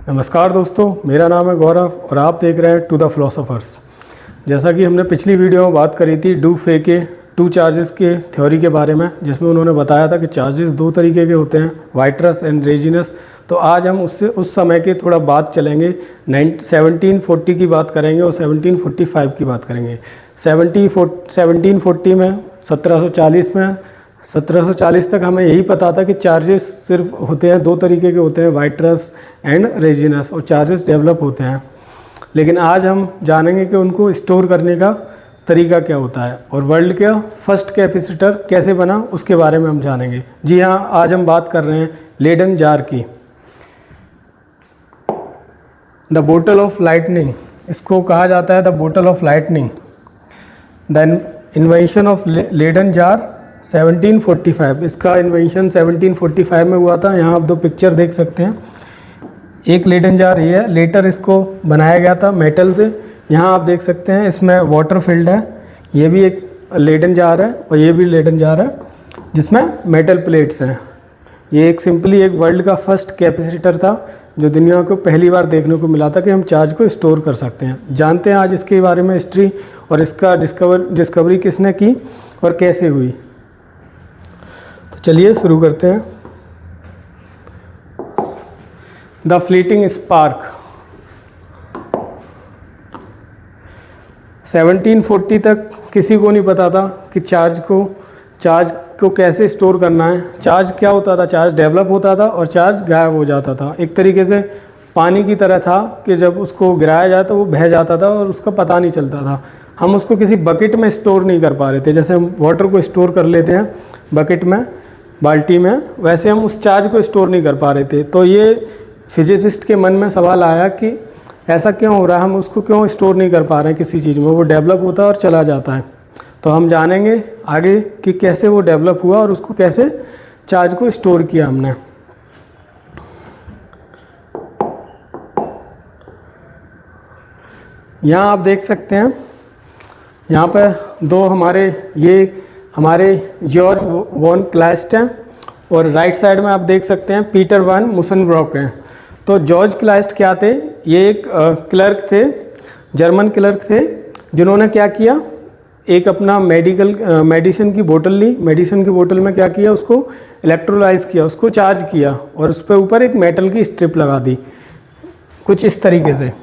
नमस्कार दोस्तों, मेरा नाम है गौरव और आप देख रहे हैं टू द फिलोसोफर्स। जैसा कि हमने पिछली वीडियो में बात करी थी डू फे के टू चार्जेस के थ्योरी के बारे में, जिसमें उन्होंने बताया था कि चार्जेस दो तरीके के होते हैं, वाइट्रस एंड रेजिनस। तो आज हम उससे उस समय के थोड़ा बात चलेंगे, 1740 की बात करेंगे और 1745 की बात करेंगे। 1740 में 1740 तक हमें यही पता था कि चार्जेस सिर्फ होते हैं दो तरीके के होते हैं, वाइट्रस एंड रेजिनस, और चार्जेस डेवलप होते हैं। लेकिन आज हम जानेंगे कि उनको स्टोर करने का तरीका क्या होता है और वर्ल्ड का फर्स्ट कैपेसिटर कैसे बना उसके बारे में हम जानेंगे। जी हाँ, आज हम बात कर रहे हैं लेडन जार की। द बोटल ऑफ लाइटनिंग, इसको कहा जाता है the bottle of lightning. The invention of Leyden jar 1745, इसका इन्वेंशन 1745 में हुआ था। यहाँ आप दो पिक्चर देख सकते हैं, एक लेडन जार ये है, लेटर इसको बनाया गया था मेटल से। यहाँ आप देख सकते हैं इसमें वाटर फिल्ड है, ये भी एक लेडन जार है और ये भी लेडन जार है जिसमें मेटल प्लेट्स हैं। ये एक सिंपली एक वर्ल्ड का फर्स्ट कैपेसिटर था जो दुनिया को पहली बार देखने को मिला था कि हम चार्ज को स्टोर कर सकते हैं। जानते हैं आज इसके बारे में हिस्ट्री और इसका डिस्कवरी किसने की और कैसे हुई। तो चलिए शुरू करते हैं। द फ्लीटिंग स्पार्क, 1740 तक किसी को नहीं पता था कि चार्ज को कैसे स्टोर करना है। चार्ज क्या होता था, चार्ज डेवलप होता था और चार्ज गायब हो जाता था। एक तरीके से पानी की तरह था कि जब उसको गिराया जाए तो वो बह जाता था और उसका पता नहीं चलता था। हम उसको किसी बकेट में स्टोर नहीं कर पा रहे थे, जैसे हम वाटर को स्टोर कर लेते हैं बकेट में, बाल्टी में, वैसे हम उस चार्ज को स्टोर नहीं कर पा रहे थे। तो ये फिजिसिस्ट के मन में सवाल आया कि ऐसा क्यों हो रहा है, हम उसको क्यों स्टोर नहीं कर पा रहे हैं किसी चीज़ में, वो डेवलप होता है और चला जाता है। तो हम जानेंगे आगे कि कैसे वो डेवलप हुआ और उसको कैसे चार्ज को स्टोर किया हमने। यहाँ आप देख सकते हैं, यहाँ पे दो हमारे जॉर्ज वॉन क्लाइस्ट हैं और राइट साइड में आप देख सकते हैं पीटर वान मुसनब्रॉक हैं। तो जॉर्ज क्लाइस्ट क्या थे, ये एक क्लर्क थे, जर्मन क्लर्क थे, जिन्होंने क्या किया, एक अपना मेडिसिन की बोतल ली। मेडिसिन की बोतल में क्या किया, उसको इलेक्ट्रोलाइज किया, उसको चार्ज किया और उस पर ऊपर एक मेटल की स्ट्रिप लगा दी, कुछ इस तरीके से।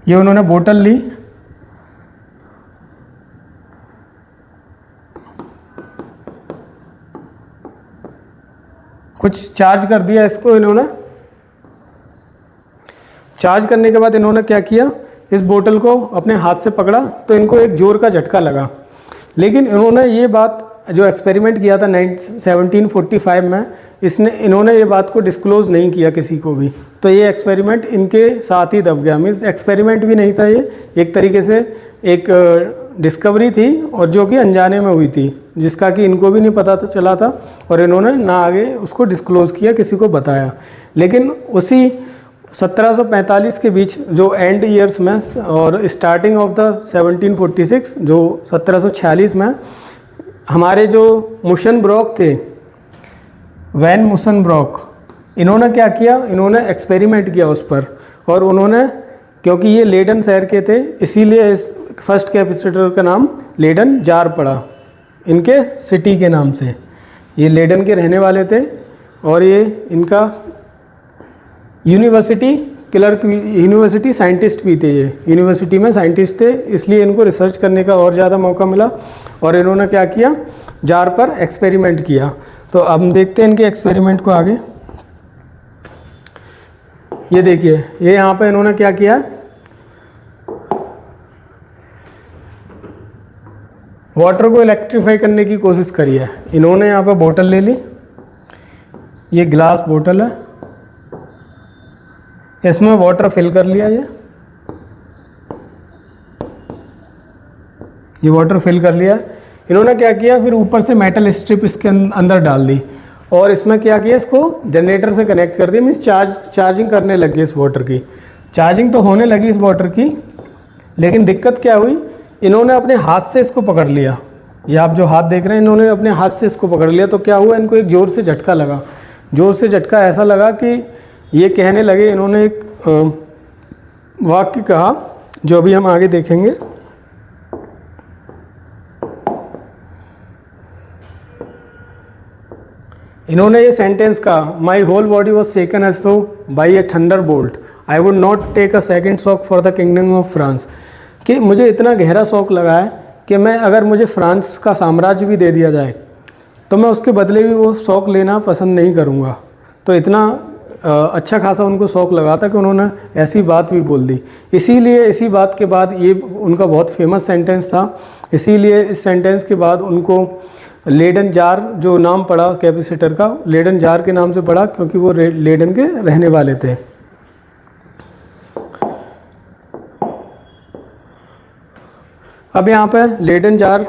ये उन्होंने बोतल ली, कुछ चार्ज कर दिया इसको इन्होंने। चार्ज करने के बाद इन्होंने क्या किया, इस बोतल को अपने हाथ से पकड़ा तो इनको एक जोर का झटका लगा। लेकिन इन्होंने ये बात जो एक्सपेरिमेंट किया था 1745 में, इन्होंने ये बात को डिस्क्लोज़ नहीं किया किसी को भी। तो ये एक्सपेरिमेंट इनके साथ ही दब गया। मीन्स एक्सपेरिमेंट भी नहीं था, ये एक तरीके से एक डिस्कवरी थी और जो कि अनजाने में हुई थी, जिसका कि इनको भी नहीं पता चला था और इन्होंने ना आगे उसको डिस्क्लोज़ किया, किसी को बताया। लेकिन उसी 1745 के बीच जो एंड ईयर्स में और स्टार्टिंग ऑफ द 1746 जो 1746 में हमारे जो मुसनब्रॉक थे, वैन मुसनब्रॉक, इन्होंने क्या किया, इन्होंने एक्सपेरिमेंट किया उस पर। और उन्होंने, क्योंकि ये लेडन शहर के थे, इसीलिए इस फर्स्ट कैपेसिटर का नाम लेडन जार पड़ा, इनके सिटी के नाम से। ये लेडन के रहने वाले थे और ये इनका यूनिवर्सिटी साइंटिस्ट भी थे। ये यूनिवर्सिटी में साइंटिस्ट थे, इसलिए इनको रिसर्च करने का और ज़्यादा मौका मिला और इन्होंने क्या किया, जार पर एक्सपेरिमेंट किया। तो अब हम देखते हैं इनके एक्सपेरिमेंट को आगे। ये देखिए, ये यहाँ पे इन्होंने क्या किया, वाटर को इलेक्ट्रीफाई करने की कोशिश करी है। इन्होंने यहाँ पे बोतल ले ली, ये ग्लास बोतल है, इसमें वाटर फिल कर लिया। ये वाटर फिल कर लिया। इन्होंने क्या किया, फिर ऊपर से मेटल स्ट्रिप इसके अंदर डाल दी और इसमें क्या किया, इसको जनरेटर से कनेक्ट कर दिया। मीन्स चार्जिंग करने लगी इस वाटर की। चार्जिंग तो होने लगी इस वाटर की, लेकिन दिक्कत क्या हुई, इन्होंने अपने हाथ से इसको पकड़ लिया ये आप जो हाथ देख रहे हैं, इन्होंने अपने हाथ से इसको पकड़ लिया, तो क्या हुआ, इनको एक ज़ोर से झटका लगा। ज़ोर से झटका ऐसा लगा कि ये कहने लगे, इन्होंने एक वाक्य कहा जो अभी हम आगे देखेंगे। इन्होंने ये सेंटेंस कहा, my whole body was shaken as so by a thunder bolt, I would not take a second shock for the kingdom of France. कि मुझे इतना गहरा शौक लगा है कि मैं, अगर मुझे फ्रांस का साम्राज्य भी दे दिया जाए तो मैं उसके बदले भी वो शौक लेना पसंद नहीं करूँगा। तो इतना अच्छा खासा उनको शौक लगा था कि उन्होंने ऐसी बात भी बोल दी। इसीलिए इसी बात के बाद ये उनका बहुत फेमस सेंटेंस था। इसीलिए इस सेंटेंस के बाद उनको लेडन जार जो नाम पड़ा कैपेसिटर का, लेडन जार के नाम से पड़ा, क्योंकि वो लेडन के रहने वाले थे। अब यहाँ पे लेडन जार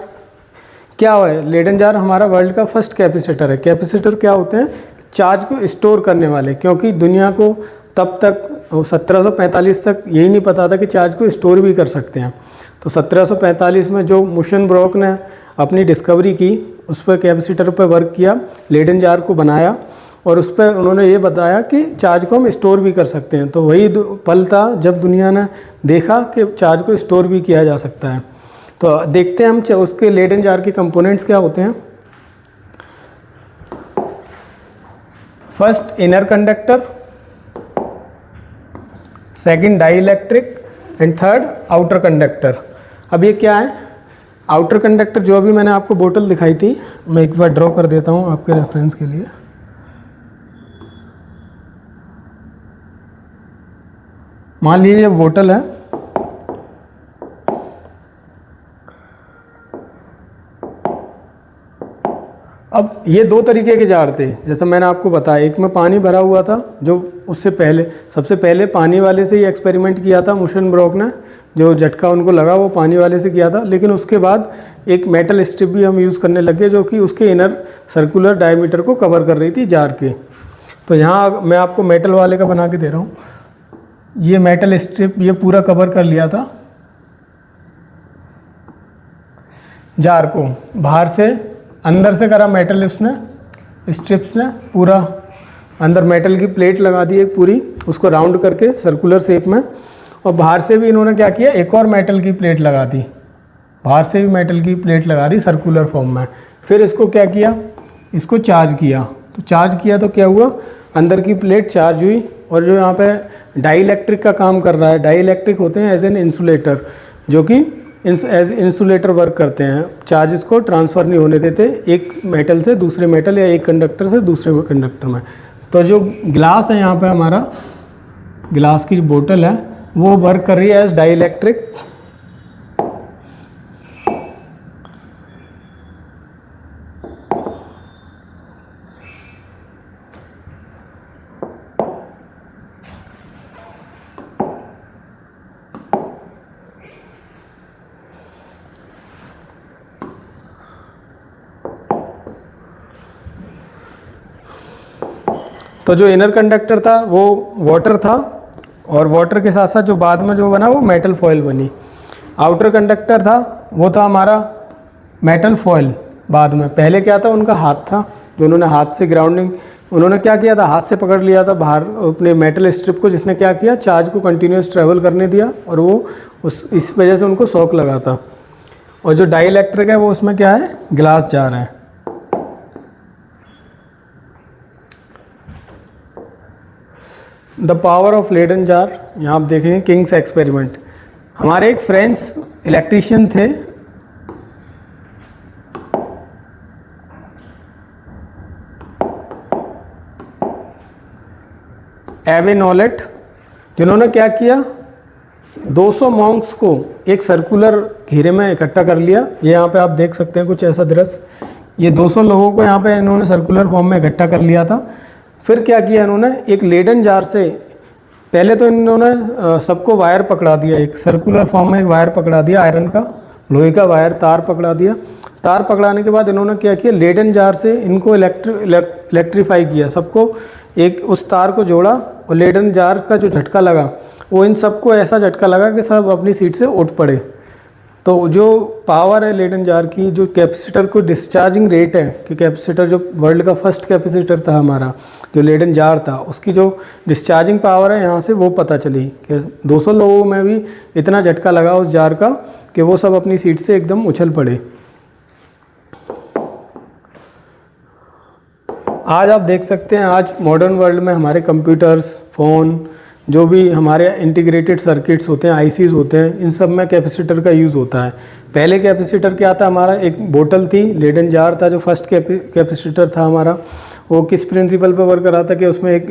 क्या है? लेडन जार हमारा वर्ल्ड का फर्स्ट कैपेसिटर है। कैपेसिटर क्या होते हैं? चार्ज को स्टोर करने वाले, क्योंकि दुनिया को तब तक 1745 तक यही नहीं पता था कि चार्ज को स्टोर भी कर सकते हैं। तो 1745 में जो मुशन ब्रोक ने अपनी डिस्कवरी की, उस पर कैपेसिटर पर वर्क किया, लेडन जार को बनाया और उस पर उन्होंने ये बताया कि चार्ज को हम स्टोर भी कर सकते हैं। तो वही पल था जब दुनिया ने देखा कि चार्ज को स्टोर भी किया जा सकता है। तो देखते हैं हम उसके लेडन जार के कंपोनेंट्स क्या होते हैं। First inner conductor, second dielectric and third outer conductor. अब ये क्या है? आउटर कंडक्टर जो अभी मैंने आपको बोतल दिखाई थी, मैं एक बार ड्रॉ कर देता हूँ आपके रेफरेंस के लिए। मान लीजिए ये बोतल है, अब ये दो तरीके के जार थे, जैसा मैंने आपको बताया। एक में पानी भरा हुआ था, जो उससे पहले सबसे पहले पानी वाले से ही एक्सपेरिमेंट किया था मुशन ब्रोक ने, जो झटका उनको लगा वो पानी वाले से किया था। लेकिन उसके बाद एक मेटल स्ट्रिप भी हम यूज़ करने लगे, जो कि उसके इनर सर्कुलर डायमीटर को कवर कर रही थी जार के। तो यहाँ मैं आपको मेटल वाले का बना के दे रहा हूँ। ये मेटल स्ट्रिप ये पूरा कवर कर लिया था जार को, बाहर से अंदर से करा मेटल, उसने स्ट्रिप्स ने पूरा अंदर मेटल की प्लेट लगा दी एक पूरी, उसको राउंड करके सर्कुलर शेप में। और बाहर से भी इन्होंने क्या किया, एक और मेटल की प्लेट लगा दी, बाहर से भी मेटल की प्लेट लगा दी सर्कुलर फॉर्म में। फिर इसको क्या किया, इसको चार्ज किया। तो चार्ज किया तो क्या हुआ, अंदर की प्लेट चार्ज हुई। और जो यहाँ पे डाई इलेक्ट्रिक का काम कर रहा है, डाई इलेक्ट्रिक होते हैं एज एन इंसुलेटर, जो कि एज इंसुलेटर वर्क करते हैं। चार्जेस को ट्रांसफ़र नहीं होने देते एक मेटल से दूसरे मेटल या एक कंडक्टर से दूसरे कंडक्टर में। तो जो ग्लास है यहाँ पे हमारा, ग्लास की बोतल है, वो वर्क कर रही है एज डाई इलेक्ट्रिक। तो जो इनर कंडक्टर था वो वाटर था, और वाटर के साथ साथ जो बाद में जो बना वो मेटल फॉयल बनी। आउटर कंडक्टर था वो था हमारा मेटल फॉयल बाद में। पहले क्या था, उनका हाथ था, जो उन्होंने हाथ से ग्राउंडिंग उन्होंने क्या किया था, हाथ से पकड़ लिया था बाहर अपने मेटल स्ट्रिप को, जिसने क्या किया, चार्ज को कंटिन्यूस ट्रेवल करने दिया, और वो इस वजह से उनको शॉक लगा था। और जो डाई इलेक्ट्रिक है वो उसमें क्या है, ग्लास जार है। The power of Leyden jar, यहाँ आप देखेंगे किंग्स एक्सपेरिमेंट। हमारे एक फ्रेंच इलेक्ट्रीशियन थे, एवे नॉलेट, जिन्होंने क्या किया, 200 मॉन्क्स को एक सर्कुलर घेरे में इकट्ठा कर लिया। ये यहाँ पे आप देख सकते हैं कुछ ऐसा दृश्य। ये 200 लोगों को यहाँ पे इन्होंने सर्कुलर फॉर्म में इकट्ठा कर लिया था। फिर क्या किया इन्होंने, एक लेडन जार से पहले तो इन्होंने सबको वायर पकड़ा दिया, एक सर्कुलर फॉर्म में एक वायर पकड़ा दिया, आयरन का, लोहे का वायर, तार पकड़ा दिया। तार पकड़ाने के बाद इन्होंने क्या किया, लेडन जार से इनको इलेक्ट्रीफाई किया, सबको एक उस तार को जोड़ा, और लेडन जार का जो झटका लगा वो इन सबको ऐसा झटका लगा कि सब अपनी सीट से उठ पड़े। तो जो पावर है लेडन जार की, जो कैपेसिटर को डिस्चार्जिंग रेट है कि कैपेसिटर जो वर्ल्ड का फर्स्ट कैपेसिटर था हमारा जो लेडन जार था, उसकी जो डिस्चार्जिंग पावर है यहाँ से वो पता चली कि 200 लोगों में भी इतना झटका लगा उस जार का कि वो सब अपनी सीट से एकदम उछल पड़े। आज आप देख सकते हैं, आज मॉडर्न वर्ल्ड में हमारे कंप्यूटर्स, फ़ोन, जो भी हमारे इंटीग्रेटेड सर्किट्स होते हैं, आईसीज होते हैं, इन सब में कैपेसिटर का यूज़ होता है। पहले कैपेसिटर क्या था हमारा, एक बोतल थी, लेडन जार था जो फर्स्ट कैपेसिटर था हमारा। वो किस प्रिंसिपल पर वर्क कर रहा था कि उसमें एक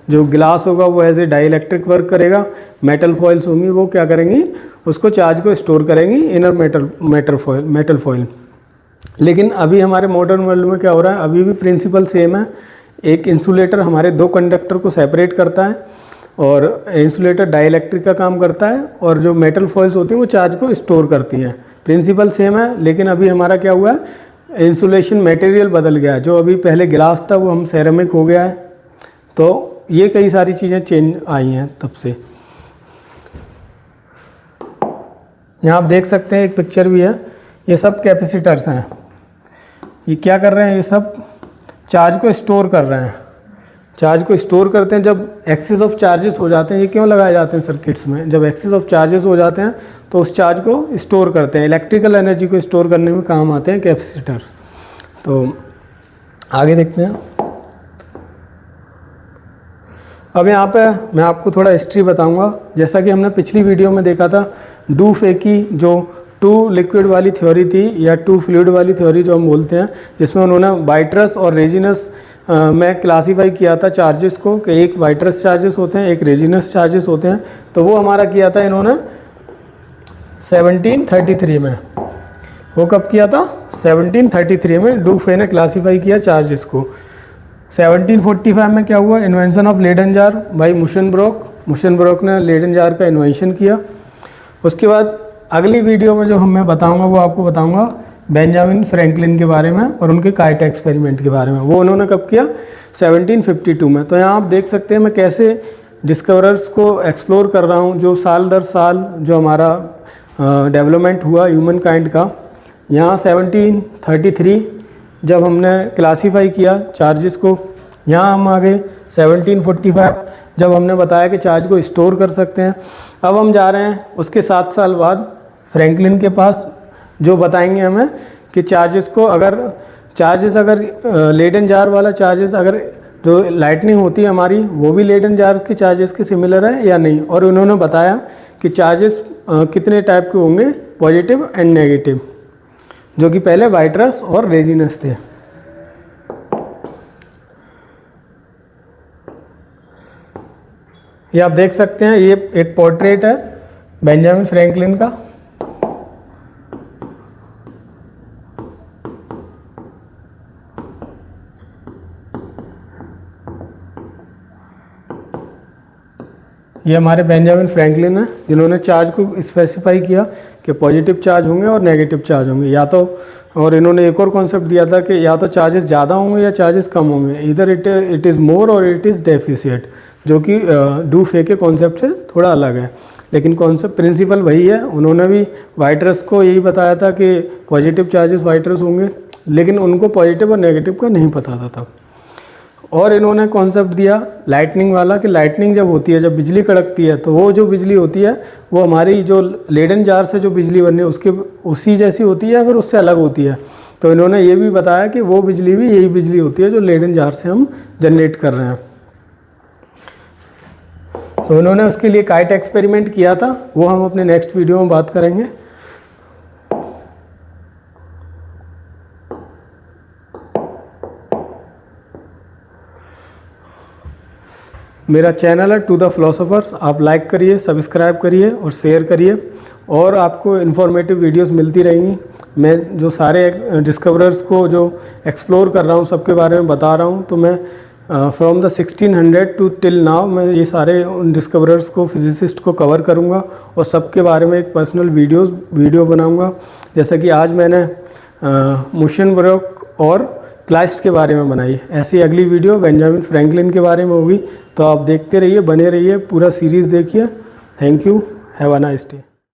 जो गिलास होगा वो एज ए डाइलेक्ट्रिक वर्क करेगा, मेटल फॉइल्स होंगी वो क्या करेंगी, उसको चार्ज को स्टोर करेंगी इनर मेटल फॉइल। लेकिन अभी हमारे मॉडर्न वर्ल्ड में क्या हो रहा है, अभी भी प्रिंसिपल सेम है। एक इंसुलेटर हमारे दो कंडक्टर को सेपरेट करता है और इंसुलेटर डाइलेक्ट्रिक का काम करता है, और जो मेटल फॉइल्स होती हैं वो चार्ज को स्टोर करती हैं। प्रिंसिपल सेम है, लेकिन अभी हमारा क्या हुआ है, इंसुलेशन मटेरियल बदल गया है। जो अभी पहले गिलास था वो हम सेरेमिक हो गया है। तो ये कई सारी चीज़ें चेंज आई हैं तब से। यहाँ आप देख सकते हैं, एक पिक्चर भी है, ये सब कैपेसिटर्स हैं। ये क्या कर रहे हैं, ये सब चार्ज को स्टोर कर रहे हैं। चार्ज को स्टोर करते हैं जब एक्सेस ऑफ चार्जेस हो जाते हैं। ये क्यों लगाए जाते हैं सर्किट्स में, जब एक्सेस ऑफ चार्जेस हो जाते हैं तो उस चार्ज को स्टोर करते हैं। इलेक्ट्रिकल एनर्जी को स्टोर करने में काम आते हैं कैपेसिटर्स। तो आगे देखते हैं। अब यहाँ पे मैं आपको थोड़ा हिस्ट्री बताऊंगा। जैसा कि हमने पिछली वीडियो में देखा था, डू फेकी जो 2 लिक्विड वाली थ्योरी थी या 2 फ्लूइड वाली थ्योरी जो हम बोलते हैं, जिसमें उन्होंने वाइट्रस और रेजिनस में क्लासीफाई किया था चार्जेस को, कि एक वाइट्रस चार्जेस होते हैं, एक रेजिनस चार्जेस होते हैं। तो वो हमारा किया था इन्होंने 1733 में। वो कब किया था, 1733 में डूफे ने क्लासीफाई किया चार्जेस को। 1745 में क्या हुआ, invention of Leyden jar by Musschenbroek ने लेडन जार का इन्वेंशन किया। उसके बाद अगली वीडियो में जो मैं बताऊंगा वो आपको बताऊंगा बेंजामिन फ्रैंकलिन के बारे में और उनके काइट एक्सपेरिमेंट के बारे में। वो उन्होंने कब किया, 1752 में। तो यहाँ आप देख सकते हैं मैं कैसे डिस्कवरर्स को एक्सप्लोर कर रहा हूँ, जो साल दर साल जो हमारा डेवलपमेंट हुआ ह्यूमन काइंड का। यहाँ 1733 जब हमने क्लासीफाई किया चार्जेस को, यहाँ हम आ गए 1745 जब हमने बताया कि चार्ज को स्टोर कर सकते हैं। अब हम जा रहे हैं उसके 7 साल बाद फ्रैंकलिन के पास, जो बताएंगे हमें कि चार्जेस को अगर लेडन जार वाला चार्जेस, अगर जो लाइटनिंग होती है हमारी वो भी लेडन जार के चार्जेस के सिमिलर है या नहीं। और उन्होंने बताया कि चार्जेस कितने टाइप के होंगे, पॉजिटिव एंड नेगेटिव, जो कि पहले वाइट्रस और रेजिनस थे। ये आप देख सकते हैं, ये एक पोर्ट्रेट है बेंजामिन फ्रैंकलिन का। ये हमारे बेंजामिन फ्रैंकलिन है, जिन्होंने चार्ज को स्पेसिफाई किया कि पॉजिटिव चार्ज होंगे और नेगेटिव चार्ज होंगे, या तो। और इन्होंने एक और कॉन्सेप्ट दिया था कि या तो चार्जेस ज़्यादा होंगे या चार्जेस कम होंगे, इधर इट इज़ मोर और इट इज़ डेफिशिएट, जो कि डू फे के कॉन्सेप्ट से थोड़ा अलग है। लेकिन कॉन्सेप्ट प्रिंसिपल वही है। उन्होंने भी वाइट्रस को यही बताया था कि पॉजिटिव चार्जेस वाइट्रस होंगे, लेकिन उनको पॉजिटिव और नेगेटिव का नहीं पता था तब। और इन्होंने कॉन्सेप्ट दिया लाइटनिंग वाला कि लाइटनिंग जब होती है, जब बिजली कड़कती है, तो वो जो बिजली होती है वो हमारी जो लेडन जार से जो बिजली बननी है उसके उसी जैसी होती है या फिर उससे अलग होती है। तो इन्होंने ये भी बताया कि वो बिजली भी यही बिजली होती है जो लेडन जार से हम जनरेट कर रहे हैं। तो उन्होंने उसके लिए काइट एक्सपेरिमेंट किया था, वो हम अपने नेक्स्ट वीडियो में बात करेंगे। मेरा चैनल है टू द फिलोसोफर्स, आप लाइक करिए, सब्सक्राइब करिए और शेयर करिए, और आपको इन्फॉर्मेटिव वीडियोस मिलती रहेंगी। मैं जो सारे डिस्कवरर्स को जो एक्सप्लोर कर रहा हूँ सबके बारे में बता रहा हूँ। तो मैं from the 1600 to till now मैं ये सारे उन डिस्कवरर्स को, फिजिसिस्ट को कवर करूँगा और सबके बारे में एक पर्सनल वीडियो बनाऊँगा। जैसा कि आज मैंने मुशनब्रोक और क्लाइस्ट के बारे में बनाई, ऐसी अगली वीडियो बेंजामिन फ्रैंकलिन के बारे में होगी। तो आप देखते रहिए, बने रहिए, पूरा सीरीज़ देखिए। Thank you, have a nice day.